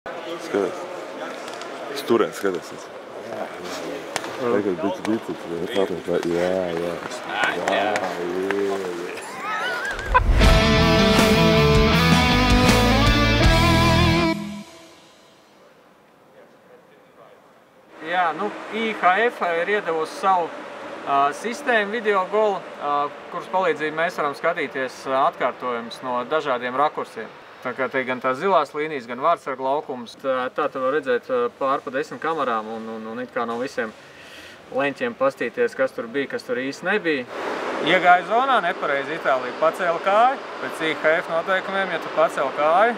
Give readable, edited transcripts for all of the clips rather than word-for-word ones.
Skaties. Sturēt, skaties. Tagad bicep. Jā. Jā, nu, IHF ir iedevusi savu sistēmu video golu, kuras palīdzību mēs varam skatīties atkārtojumus no dažādiem rakursiem. Tā kā te gan tās zilās līnijas, gan vārtsargu laukums. Tā tu var redzēt pār pa 10 kamerām un it kā no visiem leņķiem pastīties, kas tur bija, kas tur īsti nebija. Iegāja zonā nepareizi Itālija, pacēla kāju. Pēc IHF noteikumiem, ja tu pacēli kāju,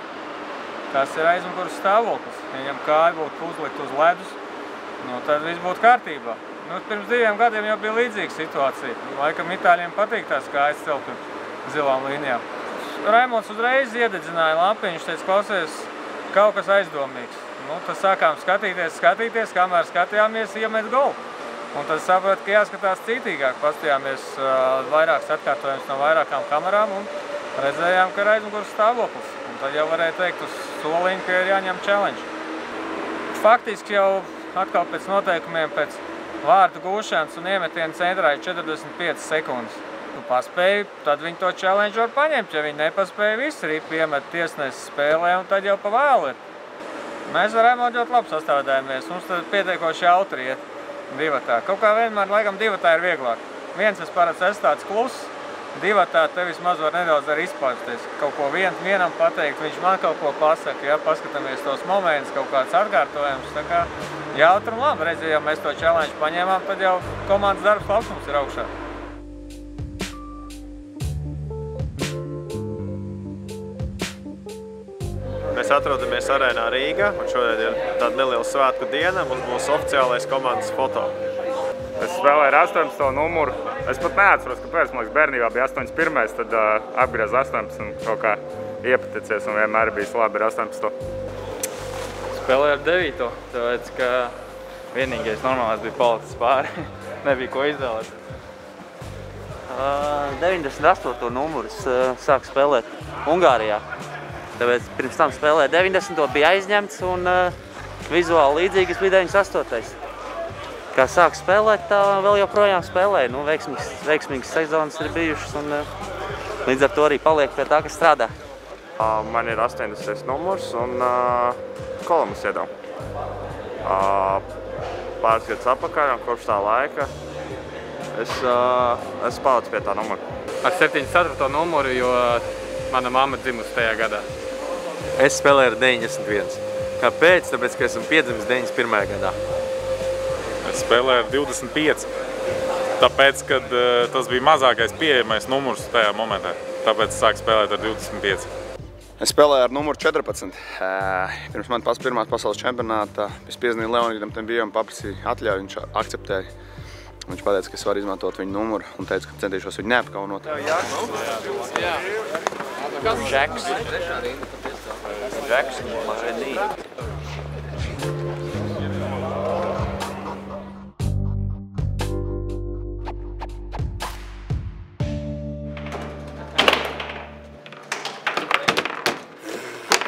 tas ir aizmugures stāvoklis. Ja viņam kāja būtu uzlikt uz ledus, nu, tad viss būtu kārtībā. Nu, pirms 2 gadiem jau bija līdzīga situācija. Laikam Itāļiem patīk tās kājas celt pirms zilām līnijām. Raimonds uzreiz iededzināja lampiņu, viņš teica, klausies, kaut kas aizdomīgs. Nu, tad sākām skatīties, kamēr skatījāmies, iemet golu. Un tad sapratu, ka jāskatās citīgāk. Pastījāmies vairākas atkārtojumus no vairākām kamerām un redzējām, ka ir aizmugures stāvoklis. Un tad jau varēja teikt uz soliņu, ka ir jāņem challenge. Faktiski jau atkal pēc noteikumiem, pēc vārtu gūšanas un iemetienu centrā ir 45 sekundes. Tu paspēji, tad viņi to challenge var paņemt. Ja viņi nepaspēja, viss ripi iemet tiesnesis spēlē un tad jau pa vēlu ir. Mēs ar Raimondu ļoti labi sastādājamies. Mums tad pietiekoši jautri iet divatā. Kaut kā vienmēr, laikam, divatā ir vieglāk. Viens es parāds esi tāds kluss, divatā te vismaz var nedaudz arī izpausties. Kaut ko vienam pateikt, viņš man kaut ko pasaka, ja paskatāmies tos momentus, kaut kāds atkārtojums. Tā kā jautri un labi, redzi, ja mēs to challenge paņēmām, tad jau komandas darbs laukums ir augšā. Mēs atrodamies arēnā Rīgā, un šodien ir tāda neliela svētku diena. Mums būs oficiālais komandas foto. Es spēlēju ar 18. numuru. Es pat neatceros, kāpēc. Man liekas, bērnībā bija 81. Tad apgriez 18 un kaut kā iepaticies, un vienmēr bijis labi ar 18. Spēlēju ar 9. Tāpēc, ka vienīgais normālais bija palicis pāri. Nebija ko izvēlēt. 98. numurs sāk spēlēt Ungārijā. Tāpēc pirms tam spēlēja 90. bija aizņemts un vizuāli līdzīgas bija 98. Kā sāk spēlēt, tā vēl joprojām spēlēja. Nu, veiksmīgas sezonas ir bijušas un līdz ar to arī paliek pie tā, kas strādā. Man ir 80. numurs un Kolumbus iedeva. Pāris gadus atpakaļ un kopš tā laika es palicu pie tā numura. Ar 74. numuru, jo mana mamma dzimusi tajā gadā. Es spēlēju ar 91. Kāpēc? Tāpēc, ka esmu piedzimis 91. gadā. Es spēlēju ar 25. Tāpēc, kad tas bija mazākais pieejamais numurs tajā momentā. Tāpēc sāku spēlēt ar 25. Es spēlēju ar numuru 14. Pirms man pirmās pasaules čempionāta es piezvanīju Leonīdam Tembijam, paprasīju atļauju, viņš akceptēja. Viņš pateica, ka es varu izmantot viņu numuru un teica, ka centīšos viņu neapkaunot. Džeks. Džeks, Marenī.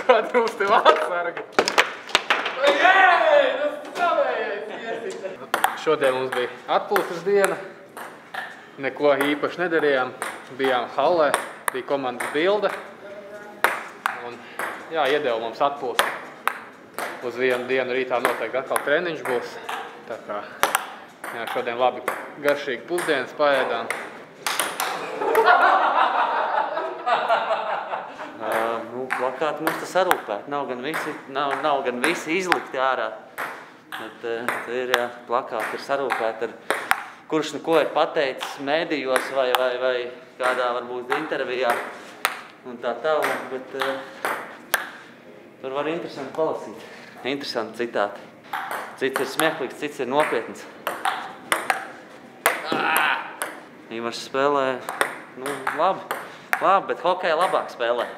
Kāda mums te vārtsarga? Šodien mums bija atpūtas diena. Neko īpaši nedarījām. Bijām hallē, bija komandas bilde. Un, jā, iedeva mums atpūst. Uz vienu dienu rītā noteikti atkal treniņš būs. Tā kā, jā, šodien labi garšīgi pusdienas paēdām. Plakāti mums tas arūpēt. Nav gan visi izlikti ārā. Bet ir, jā, plakāti ir sarūpēti ar kurš neko ir pateicis mēdījos vai kādā varbūt intervijā un tā tālāk, bet tur var interesanti palasīt. Interesanti citāti. Cits ir smieklīgs, cits ir nopietns. Ivars spēlē, nu, labi, bet hokeja labāk spēlē.